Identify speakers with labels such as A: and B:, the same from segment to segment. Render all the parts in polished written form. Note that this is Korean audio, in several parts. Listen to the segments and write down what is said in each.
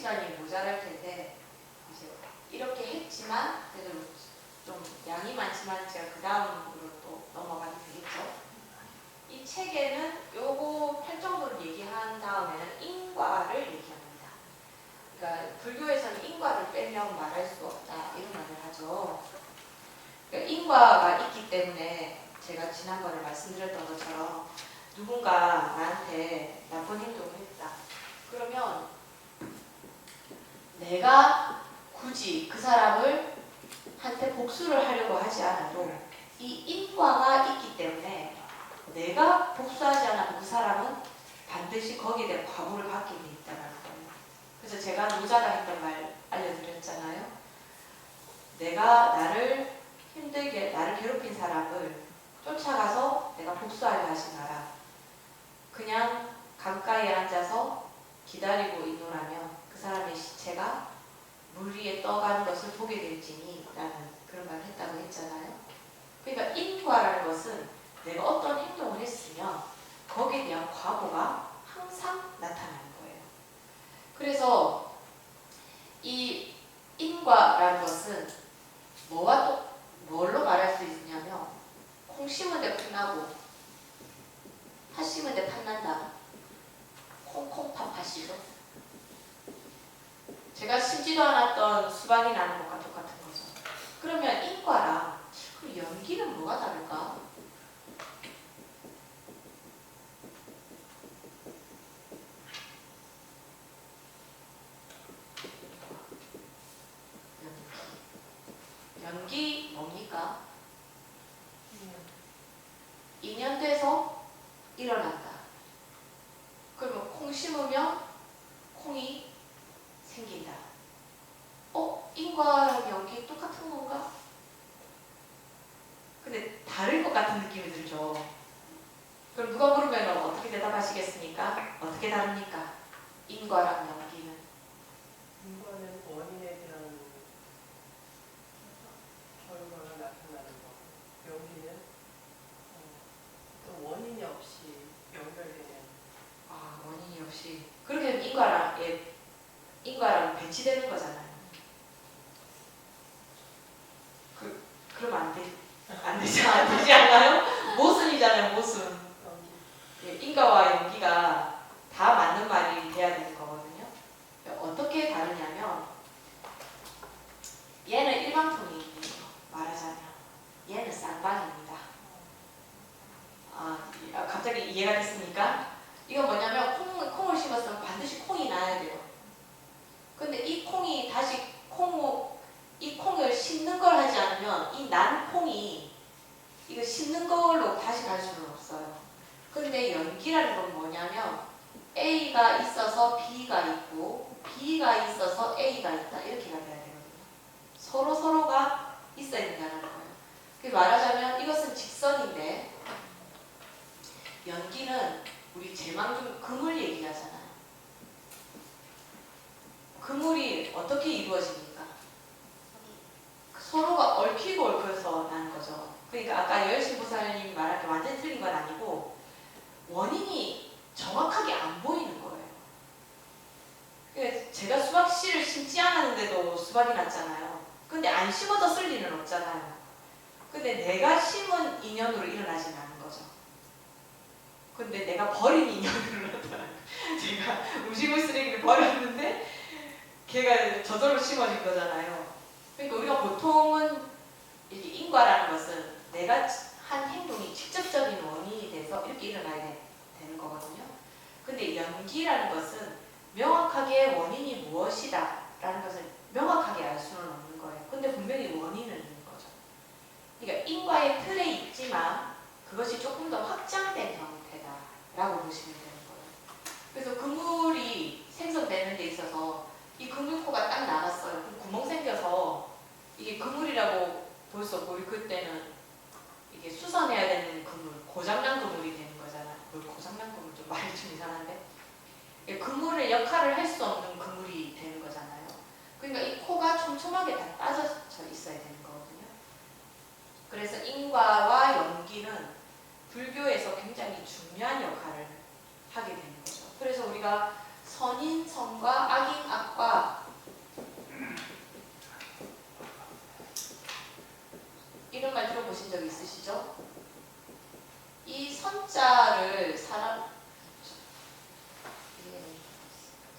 A: 시간이 모자랄 텐데 이제 이렇게 했지만 그래도 좀 양이 많지만 제가 그 다음으로 또 넘어가게 되겠죠. 이 책에는 요거 8정도를 얘기한 다음에는 인과를 얘기합니다. 그러니까 불교에서는 인과를 빼면 말할 수 없다 이런 말을 하죠. 그러니까 인과가 있기 때문에 제가 지난번에 말씀드렸던 것처럼 누군가 나한테 나쁜 행동을 했다. 그러면 내가 굳이 그 사람을 한테 복수를 하려고 하지 않아도 이 인과가 있기 때문에 내가 복수하지 않아도 그 사람은 반드시 거기에 대한 과보를 받게 돼 있다는 거예요. 그래서 제가 노자가 했던 말 알려드렸잖아요. 내가 나를 힘들게 나를 괴롭힌 사람을 쫓아가서 내가 복수하려 하지 마라. 그냥 강가에 앉아서 기다리고 있노라면 그 사람의 시체가 물 위에 떠가는 것을 보게 될지니 라는 그런 말을 했다고 했잖아요. 그러니까 인과라는 것은 내가 어떤 행동을 했으면 거기에 대한 과보가 항상 나타나는 거예요. 그래서 이 인과라는 것은 뭐와 또 뭘로 말할 수 있냐면 콩 심은 데 풋나고 팥 심은 데 팥난다. 콩콩팥 팥이죠. 제가 심지도 않았던 수박이 나는 것과 똑같은 거죠. 그러면 인과랑 그럼 연기는 뭐가 다를까? 연기 뭡니까? 인연돼서 일어난다. 그러면 콩 심으면 콩이 생긴다. 인과랑 연기 똑같은 건가? 근데 다를 것 같은 느낌이 들죠. 그럼 누가 물으면 어떻게 대답하시겠습니까? 어떻게 다릅니까? 인과랑 연기는?
B: 인과는 원인에 대한 결과가 나타나는 거. 연기는 또 원인이 없이 연결되는.
A: 원인이 없이. 그렇게 되면 인과랑 배치되는 거잖아요. 그러면 안 되지 않나요? 모순이잖아요, 모순. 인과와 연기가 다 맞는 말이 돼야 되는 거거든요. 어떻게 다르냐면 얘는 일방통이에요. 말하자면 얘는 쌍방입니다. 갑자기 이해가 됐습니까? 이건 뭐냐면 콩을 심었으면 반드시 콩이 나야 돼요. 근데 이 콩이 다시 이 콩을 심는 걸 하지 않으면 이 난 콩이 이거 심는 걸로 다시 갈 수는 없어요. 근데 연기라는 건 뭐냐면 A가 있어서 B가 있고 B가 있어서 A가 있다. 이렇게가 돼야 되거든요. 서로가 있어야 된다는 거예요. 그래서 말하자면 이것은 직선인데 연기는 우리 제망 중 그물 얘기하잖아요. 그물이 어떻게 이루어집니까? 서로가 얽히고 얽혀서 나는 거죠. 그러니까 아까 여열신보살님 말한 게 완전히 틀린 건 아니고 원인이 정확하게 안 보이는 거예요. 그러니까 제가 수박 씨를 심지 않았는데도 수박이 났잖아요. 근데 안 심어도 쓸 리는 없잖아요. 근데 내가 심은 인연으로 일어나진 않은 거죠. 근데 내가 버린 인연으로 나타나요. 제가 음식물 쓰레기를 버렸는데 걔가 저절로 심어진 거잖아요. 그러니까 우리가 보통은 이렇게 인과라는 것은 내가 한 행동이 직접적인 원인이 돼서 이렇게 일어나야 되는 거거든요. 근데 연기라는 것은 명확하게 원인이 무엇이다 라는 것을 명확하게 알 수는 없는 거예요. 근데 분명히 원인은 있는 거죠. 그러니까 인과의 틀에 있지만 그것이 조금 더 확장된 형태다 라고 보시면 되는 거예요. 그래서 그물이 생성되는 데 있어서 이 그물코가 딱 나갔어요. 그럼 구멍 생겨서 이게 그물이라고 볼 수 없고 우리 그때는 이게 수선해야 되는 그물, 고장난 그물이 되는 거잖아요. 고장난 그물 좀 말이 좀 이상한데 그물의 역할을 할 수 없는 그물이 되는 거잖아요. 그러니까 이 코가 촘촘하게 다 빠져져 있어야 되는 거거든요. 그래서 인과와 연기는 불교에서 굉장히 중요한 역할을 하게 되는 거죠. 그래서 우리가 선인 선과 악인 악과 이런 말 들어보신 적 있으시죠? 이 선자를 사람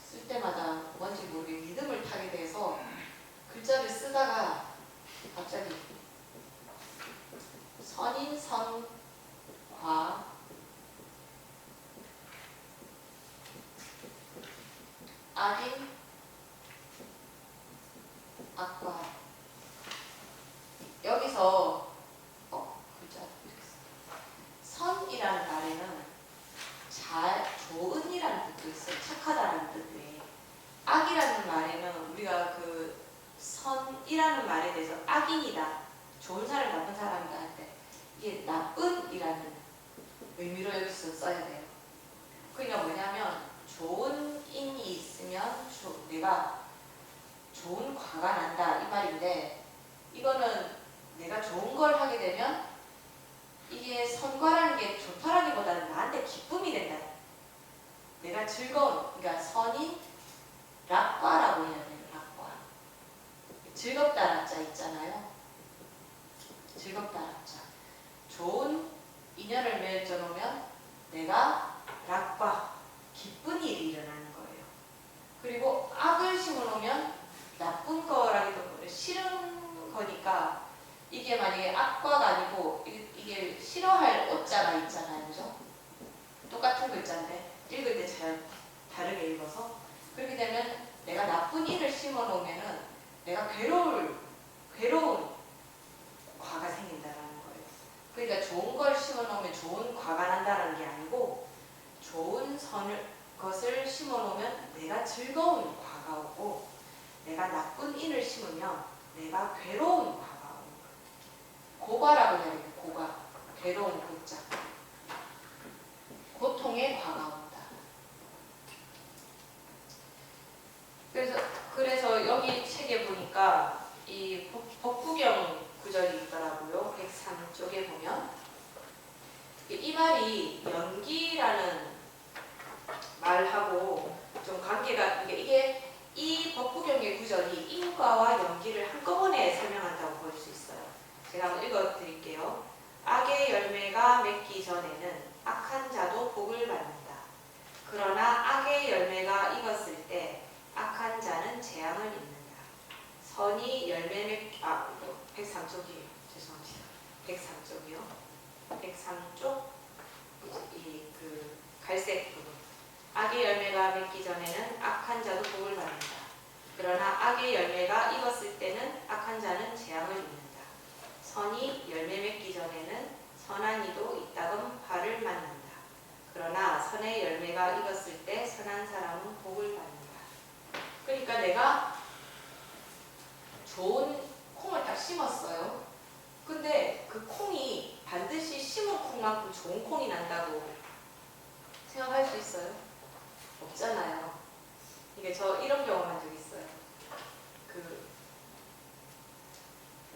A: 쓸 때마다 뭔지 모르게 리듬을 타게 돼서 글자를 쓰다가 갑자기 선인 선과 악인 악과 여기서 글자 이렇게 선이라는 말에는 좋은이라는 뜻도 있어요. 착하다라는 뜻도 해. 악이라는 말에는 우리가 그 선이라는 말에 대해서 악인이다, 좋은 사람, 나쁜 사람이다 할 때 이게 나쁜이라는 의미로 여기서 써야 돼요. 그러니까 뭐냐면 좋은 인이 있으면 내가 좋은 과가 난다 이 말인데, 이거는 내가 좋은 걸 하게 되면 이게 선과라는 게 좋다라기보다는 나한테 기쁨이 된다. 내가 즐거운, 그러니까 선인 락과라고 해야 돼요. 락과. 즐겁다 락자 있잖아요. 즐겁다 락자. 좋은 인연을 맺어놓으면 내가 락과 기쁜 일이 일어나는 거예요. 그리고 악을 심어놓으면 나쁜 거라기도 싫은 거니까 이게 만약에 악과가 아니고 이게 싫어할 오자가 있잖아요. 그죠? 똑같은 글자인데 읽을 때 잘 다르게 읽어서 그렇게 되면 내가 나쁜 일을 심어놓으면은 내가 괴로운 과가 생긴다라는 거예요. 그러니까 좋은 걸 심어놓으면 좋은 과가 난다는 게 아니고 좋은 것을 심어놓으면 내가 즐거운 과가 오고, 내가 나쁜 일을 심으면 내가 괴로운 과가 오는 거예요. 고과라고 해야 돼요. 고과. 괴로운 고자. 고통의 과가 온다. 그래서 여기 책에 보니까 이 법구경 구절이 있더라고요. 103쪽에 보면 이 말이 연기라는 말하고 좀 관계가, 이게 이 법구경의 구절이 인과와 연기를 한꺼번에 설명한다고 볼 수 있어요. 제가 한번 읽어드릴게요. 악의 열매가 맺기 전에는 악한 자도 복을 받는다. 그러나 악의 열매가 익었을 때 악한 자는 재앙을 입는다. 선이 열매 103쪽이에요. 죄송합니다. 103쪽이요. 103쪽 그 갈색 부분. 악의 열매가 맺기 전에는 악한 자도 복을 받는다. 그러나 악의 열매가 익었을 때는 악한 자는 재앙을 입는다. 선이 열매 맺기 전에는 선한 이도 이따금 화를 맞는다. 그러나 선의 열매가 익었을 때 선한 사람은 복을 받는다. 그러니까 내가 좋은 콩을 딱 심었어요. 근데 그 콩이 반드시 심은 콩만큼 좋은 콩이 난다고 생각할 수 있어요? 없잖아요. 이게 저 이런 경험한 적 있어요.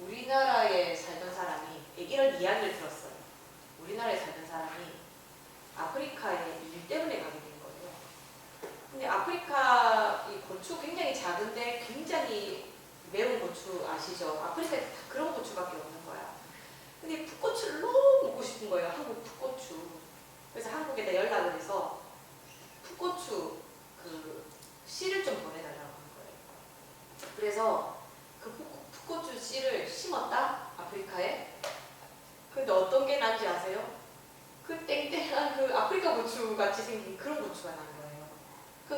A: 우리나라에 살던 사람이 이런 이야기를 들었어요. 우리나라에 살던 사람이 아프리카에 일 때문에 가게 된 거예요. 근데 아프리카 이 고추 굉장히 작은데 굉장히 매운 고추 아시죠? 아프리카에 다 그런 고추밖에 없는 거야. 근데 풋고추를 너무 먹고 싶은 거예요. 한국 풋고추. 그래서 한국에다 연락을 해서 풋고추 그 씨를 좀 보내달라고 하는 거예요. 그래서 그 풋고추 씨를 심었다, 아프리카에. 근데 어떤 게 난지 아세요? 그 땡땡한 그 아프리카 고추 같이 생긴 그런 고추가 난 거예요.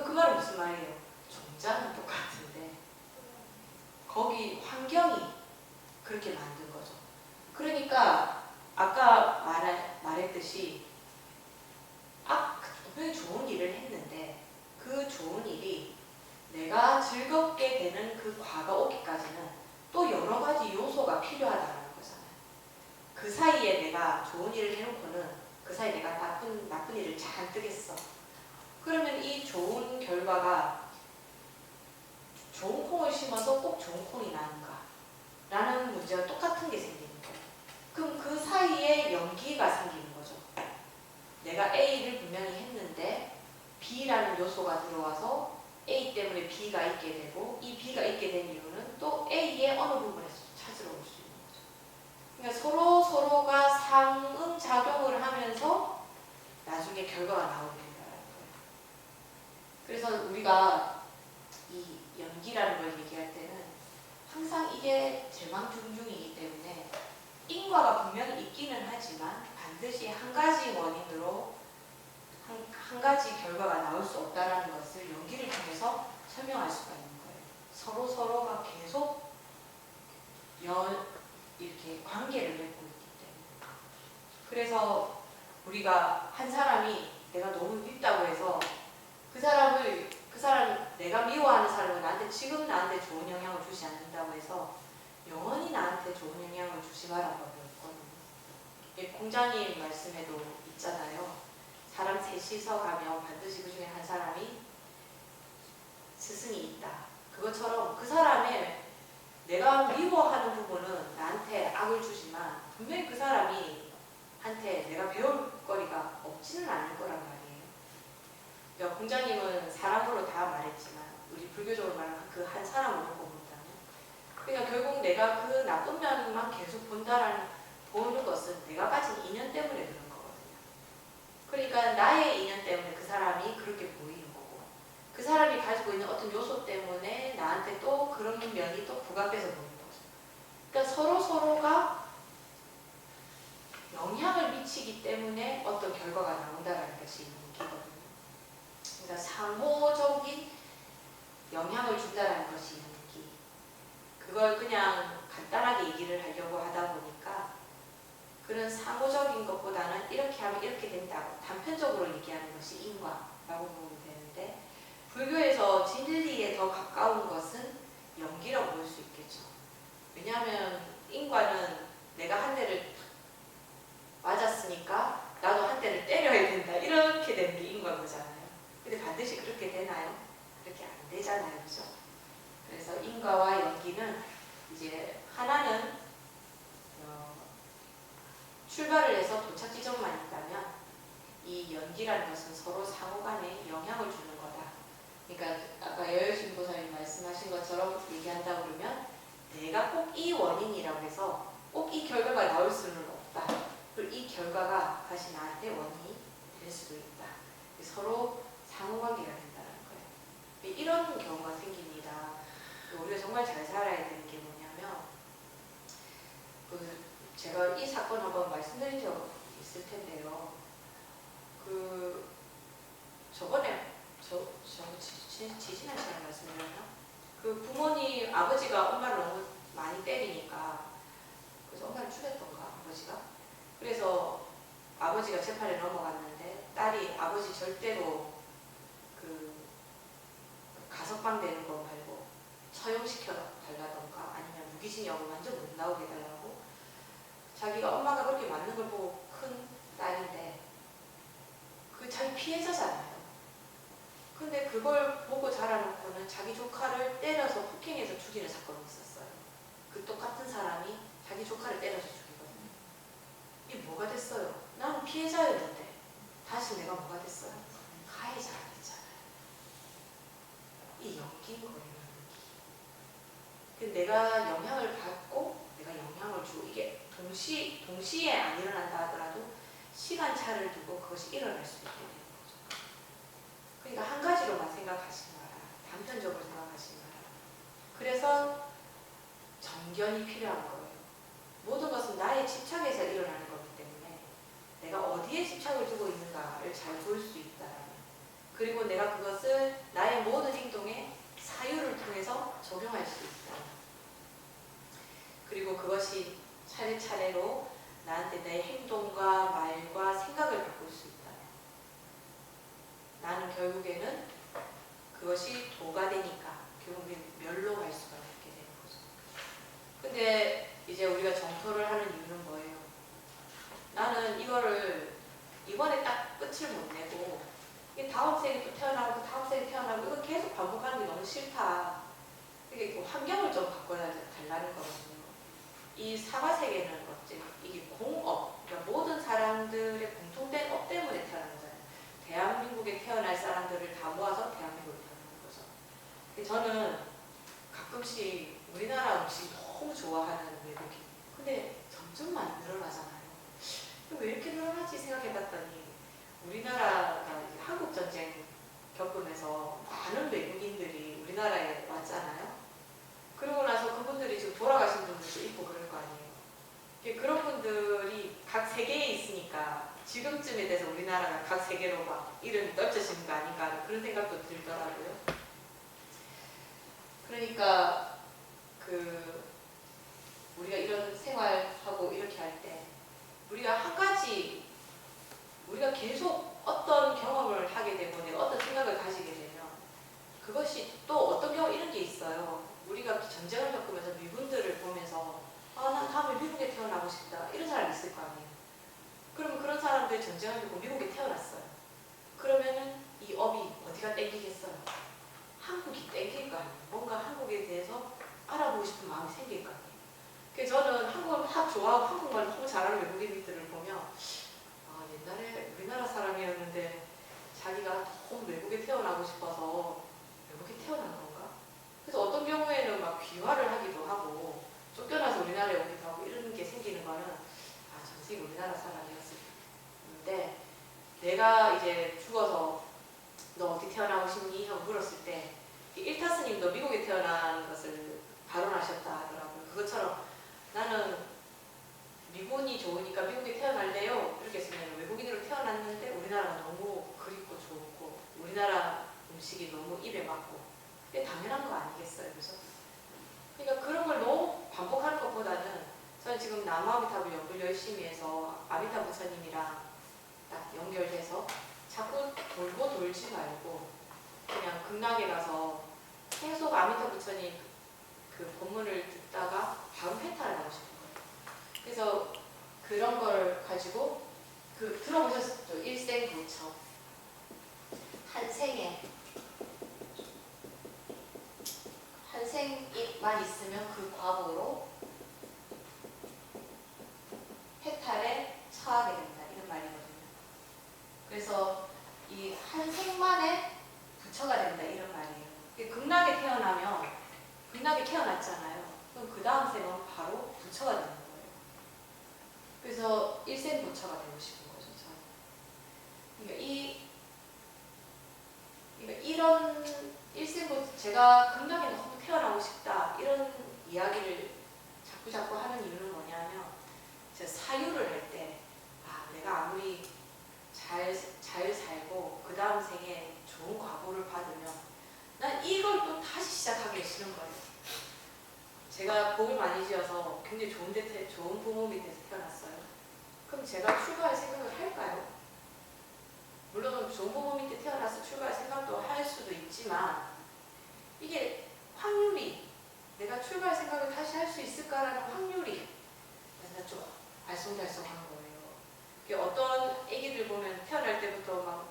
A: 그 말은 무슨 말이에요? 종자는 똑같은데 거기 환경이 그렇게 만든 거죠. 그러니까 아까 말했듯이 분명히 좋은 일을 했는데 그 좋은 일이 내가 즐겁게 되는 그 과가 오기까지는 또 여러 가지 요소가 필요하다는 거잖아요. 그 사이에 내가 좋은 일을 해놓고는 그 사이에 내가 나쁜 일을 잔뜩 했어. 그러면 이 좋은 결과가 좋은 콩을 심어서 꼭 좋은 콩이 나는가? 라는 문제와 똑같은 게 생기는 거예요. 그럼 그 사이에 연기가 생기는 거죠. 내가 A를 분명히 했는데 B라는 요소가 들어와서 A 때문에 B가 있게 되고 이 B가 있게 된 이유는 또 A의 어느 부분에서 찾으러 올 수 있는 거죠. 그러니까 서로가 상응작용을 하면서 나중에 결과가 나오게 된다는 거예요. 그래서 우리가 이 연기라는 걸 얘기할 때는 항상 이게 절망중중이기 때문에 인과가 분명히 있기는 하지만 반드시 한 가지 원인으로 한 가지 결과가 나올 수 없다는 것을 연기를 통해서 설명할 수가 있는 거예요. 서로가 계속 이렇게 관계를 맺고 있기 때문에. 그래서 우리가 한 사람이 내가 너무 밉다고 해서 그 사람 내가 미워하는 사람은 지금 나한테 좋은 영향을 주지 않는다고 해서 영원히 나한테 좋은 영향을 주지 말라고 배웠거든요. 공자님 말씀에도 있잖아요. 사람 셋이서 가면 반드시 그 중에 한 사람이 스승이 있다. 그것처럼 그 사람의 내가 미워하는 부분은 나한테 악을 주지만 분명히 그 사람이 한테 내가 배울 거리가 없지는 않을 거란 말이에요. 그러니까 공자님은 사람으로 다 말했지만 우리 불교적으로 말하면 그 한 사람을 보고 본다면 그러니까 결국 내가 그 나쁜 면만 계속 보는 것은 내가 가진 인연 때문에 그런 거거든요. 그러니까 나의 인연 때문에 그 사람이 그렇게 보이는 거고 그 사람이 가지고 있는 어떤 요소 때문에 나한테 또 그런 면이 또 부각돼서 보이는 거죠. 그러니까 서로가 영향을 미치기 때문에 어떤 결과가 나온다는 것이 연기거든요. 그러니까 상호적인 영향을 준다는 것이 연기. 그걸 그냥 간단하게 얘기를 하려고 하다 보니까 그런 상호적인 것보다는 이렇게 하면 이렇게 된다고 단편적으로 얘기하는 것이 인과라고 보면 되는데 불교에서 진리에 더 가까운 것은 연기라고 볼 수 있겠죠. 왜냐하면 인과는 내가 한 대를 맞았으니까 나도 한 대를 때려야 된다 이렇게 되는 게 인과인 거잖아요. 근데 반드시 그렇게 되나요? 그렇게 안 되잖아요. 그죠? 그래서 인과와 연기는 이제 하나는 출발을 해서 도착 지점만 있다면 이 연기라는 것은 서로 상호간에 영향을 주는 거다. 그러니까 아까 여여신보살님 말씀하신 것처럼 얘기한다 그러면 내가 꼭 이 원인이라고 해서 꼭 이 결과가 나올 수는 없다. 그리고 이 결과가 다시 나한테 원인이 될 수도 있다. 서로 상호관계가 된다는 거예요. 이런 경우가 생깁니다. 우리가 정말 잘 살아야 되는 게 뭐냐면 제가 이 사건 한번 말씀드린 적 있을 텐데요. 저번에 지지난 시간에 말씀드렸나? 부모님 아버지가 엄마를 너무 많이 때리니까 그래서 엄마를 죽였던가 아버지가. 그래서 아버지가 재판에 넘어갔는데 딸이 아버지 절대로 가석방 되는 거 말고 처형시켜 달라던가 아니면 무기징역을 완전 못 나오게 해달라고 자기가 엄마가 그렇게 맞는 걸 보고 큰 딸인데 자기 피해자잖아요. 근데 그걸 보고 자라놓고는 자기 조카를 때려서 폭행해서 죽이는 사건이 있었어요. 그 똑같은 사람이 자기 조카를 때려서 죽이거든요. 이게 뭐가 됐어요? 나는 피해자였는데 다시 내가 뭐가 됐어요? 가해자가 됐잖아요. 이 연기인 거예요. 연기. 내가 영향을 받고 내가 영향을 주고 이게 동시에 안 일어난다 하더라도 시간차를 두고 그것이 일어날 수 있게 되는 거죠. 그러니까 한 가지로만 생각하지 마라. 단편적으로 생각하지 마라. 그래서 정견이 필요한 거예요. 모든 것은 나의 집착에서 일어나는 거기 때문에 내가 어디에 집착을 두고 있는가를 잘 볼 수 있다. 그리고 내가 그것을 나의 모든 행동에 사유를 통해서 적용할 수 있다. 그리고 그것이 차례차례로 나한테 내 행동과 말과 생각을 바꿀 수 있다. 나는 결국에는 그것이 도가 되니까 결국엔 멸로 갈 수가 있게 되는 거죠. 근데 이제 우리가 정토를 하는 이유는 뭐예요? 나는 이거를 이번에 딱 끝을 못 내고 이게 다음 생에 또 태어나고 다음 생에 태어나고 이거 계속 반복하는 게 너무 싫다. 이게 환경을 좀 바꿔달라는 거거든요. 이 사바세계는 어째 이게 공업, 그러니까 모든 사람들의 공통된 업 때문에 태어난 거잖아요. 대한민국에 태어날 사람들을 다 모아서 대한민국에 태어나는 거죠. 근데 저는 가끔씩 우리나라 음식 너무 좋아하는 외국인. 근데 점점 많이 늘어나잖아요. 왜 이렇게 늘어나지 생각해봤더니 우리나라가 이제 한국전쟁 겪으면서 많은 외국인들이 우리나라에 왔잖아요. 그러고 나서 그분들이 지금 돌아가신 분들도 있고 그럴 거 아니에요. 그런 분들이 각 세계에 있으니까 지금쯤에 돼서 우리나라가 각 세계로 막 이름이 떨쳐지는 거 아닌가 그런 생각도 들더라고요. 그러니까 우리가 이런 생활하고 이렇게 할 때 우리가 한 가지 우리가 계속 어떤 경험을 하게 되고 내가 어떤 생각을 가지게 되면 그것이 또 어떤 경우 이런 게 있어요. 우리가 전쟁을 겪으면서 미군들을 보면서 난 다음에 미국에 태어나고 싶다 이런 사람이 있을 거 아니에요. 그러면 그런 사람들이 전쟁을 겪고 미국에 태어났어요. 그러면은 이 업이 어디가 땡기겠어요? 한국이 땡길 거 아니에요. 뭔가 한국에 대해서 알아보고 싶은 마음이 생길 거 아니에요. 그래서 저는 한국을 확 좋아하고 한국말 너무 잘하는 외국인들을 보면 옛날에 우리나라 사람이었는데 자기가 너무 외국에 태어나고 싶어서 외국에 태어난 건가? 그래서 어떤 경우에는 막 귀화를 하기도 하고 쫓겨나서 우리나라에 오기도 하고 이런 게 생기는 거는 전생 우리나라 사람이었는데 내가 이제 죽어서 너 어디 태어나고 싶니? 하고 물었을 때 일타스님도 미국에 태어난 것을 발언하셨다 하더라고요. 그것처럼 나는 미군이 좋으니까 미국에 태어날래요. 이렇게 했으면 외국인으로 태어났는데 우리나라가 너무 그립고 좋고 우리나라 음식이 너무 입에 맞고 그게 당연한 거 아니겠어요. 그래서 그러니까 그런 걸 너무 반복하는 것보다는 저는 지금 나무아미타불 연구를 열심히 해서 아미타 부처님이랑 딱 연결돼서 자꾸 돌고 돌지 말고 그냥 극락에 가서 계속 아미타 부처님 그 법문을 듣다가 바로 회탈을 하고 싶은 거예요. 그래서 그런 걸 가지고 들어보셨죠? 일생부처. 한 생만 있으면 그 과보로 해탈에 처하게 된다. 이런 말이거든요. 그래서 이 한 생만에 부처가 된다. 이런 말이에요. 극락에 태어났잖아요. 그럼 그 다음 생은 바로 부처가 되는 거예요. 그래서 일생부처가 되고 싶은 거죠. 저는. 그러니까 이런 일생부처, 제가 극락에 너무 태어나고 싶다 이런 이야기를 자꾸 하는 이유는 뭐냐면 제가 사유를 할 때 내가 아무리 잘 살고 그 다음 생에 좋은 과보를 받으면 난 이걸 또 다시 시작하기 싫은 거예요. 제가 복을 많이 지어서 굉장히 좋은 부모 밑에서 태어났어요. 그럼 제가 출가할 생각을 할까요? 물론 좋은 부모 밑에 태어나서 출가할 생각도 할 수도 있지만 이게 확률이 내가 출가할 생각을 다시 할 수 있을까라는 확률이 맨날 좀 알쏭달쏭한 거예요. 어떤 애기들 보면 태어날 때부터 막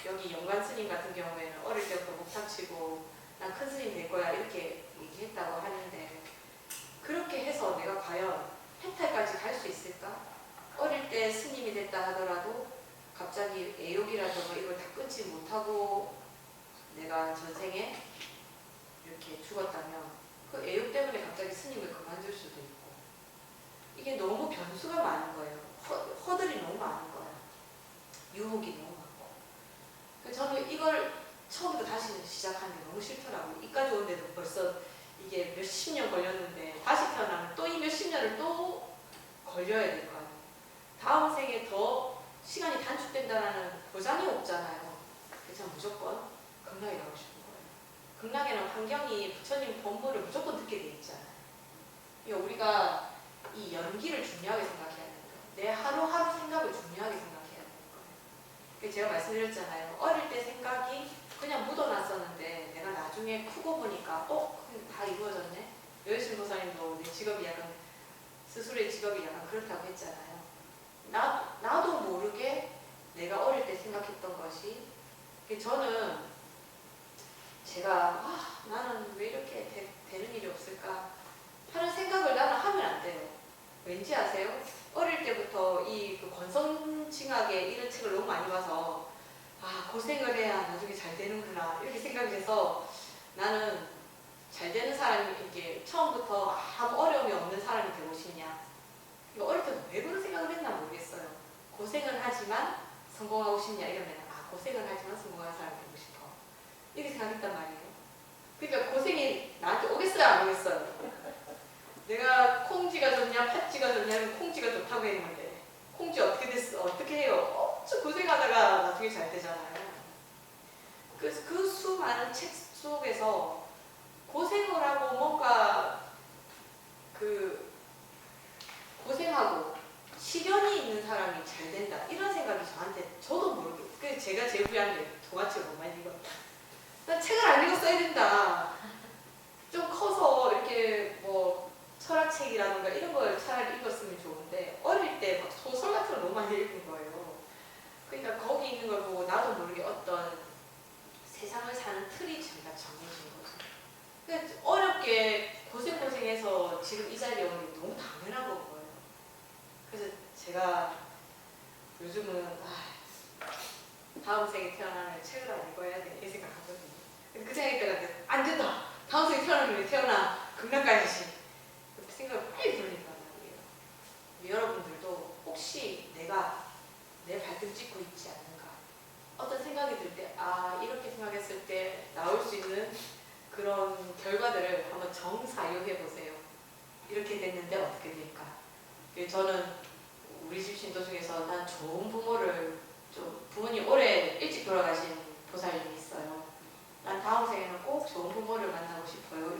A: 여기 영관 스님 같은 경우에는 어릴 때부터 목탁치고 난 큰 스님 될 거야 이렇게 얘기했다고 하는데 그렇게 해서 내가 과연 해탈까지 갈 수 있을까? 어릴 때 스님이 됐다 하더라도 갑자기 애욕이라든가 이걸 다 끊지 못하고 내가 전생에 이렇게 죽었다면 그 애욕 때문에 갑자기 스님을 그만둘 수도 있고 이게 너무 변수가 많은 거예요. 허들이 너무 많은 거예요. 유혹이 너무 많고. 그래서 저는 이걸 처음부터 다시 시작하는 게 너무 싫더라고요. 이까지 오는데도 벌써 이게 몇십 년 걸렸는데 다시 태어나면 또 이 몇십 년을 또 걸려야 될 거 아니에요. 다음 생에 더 시간이 단축된다는 보장이 없잖아요. 그래서 무조건 극락에 가고 싶은 거예요. 극락에는 환경이 부처님 법문을 무조건 듣게 돼 있잖아요. 그러니까 우리가 이 연기를 중요하게 생각해야 되는 거예요. 내 하루하루 생각을 중요하게 생각해야 되는 거예요. 제가 말씀드렸잖아요. 어릴 때 생각이 그냥 묻어놨었는데 내가 나중에 크고 보니까 다 이루어졌네. 여의신 도사님도 내 직업이 약간 스스로의 직업이 약간 그렇다고 했잖아요. 나도 모르게 내가 어릴 때 생각했던 것이 저는 제가 나는 왜 이렇게 되는 일이 없을까 하는 생각을 나는 하면 안 돼요. 왠지 아세요? 어릴 때부터 이 권선징악의 이런 책을 너무 많이 봐서 아, 고생을 해야 나중에 잘 되는구나 이렇게 생각이 돼서 나는 잘 되는 사람이 이렇게 처음부터 아무 어려움이 없는 사람이 되고 싶냐. 이거 어릴 때도 왜 그런 생각을 했나 모르겠어요. 고생을 하지만 성공하고 싶냐 이러면 아, 고생을 하지만 성공하는 사람이 되고 싶어 이렇게 생각했단 말이에요. 그러니까 고생이 나한테 오겠어요 안 오겠어요? 내가 콩지가 좋냐 팥지가 좋냐면 콩지가 좋다고 했는데 콩지 어떻게 됐어? 어떻게 해요? 엄청 고생하다가 나중에 잘 되잖아요. 그래서 그 수많은 책 속에서 고생을 하고 뭔가 그 고생하고 시련이 있는 사람이 잘 된다 이런 생각이 저한테 저도 모르게 그 제가 제 부양에 동화책을 너무 많이 읽었다. 난 책을 안 읽어 써야 된다. 좀 커서 이렇게 뭐 철학책이라든가 이런 걸 차라리 읽었으면 좋은데 어릴 때 막 소설 같은 걸 너무 많이 읽은 거예요. 그러니까 거기 있는 걸 보고 나도 모르게 어떤 세상을 사는 틀이 정말 정해진 거죠. 그러니까 어렵게 고생해서 지금 이 자리에 오는 게 너무 당연한 거예요. 그래서 제가 요즘은 다음 생에 태어나면 책을 안 읽어야 돼 이 생각하거든요. 근데 그 생각이 때가 안 된다. 다음 생에 태어나면 왜 태어나? 극락 가야지. 그렇게 생각을 빨리 돌린단 말이에요. 여러분들도 혹시 내가 내 발등 찍고 있지 않는가? 어떤 생각이 들 때, 아, 이렇게 생각했을 때 나올 수 있는 그런 결과들을 한번 정사유해 보세요. 이렇게 됐는데 어떻게 될까? 저는 우리 집 신도 중에서 난 좋은 부모를 부모님 오래 일찍 돌아가신 보살님이 있어요. 난 다음 생에는 꼭 좋은 부모를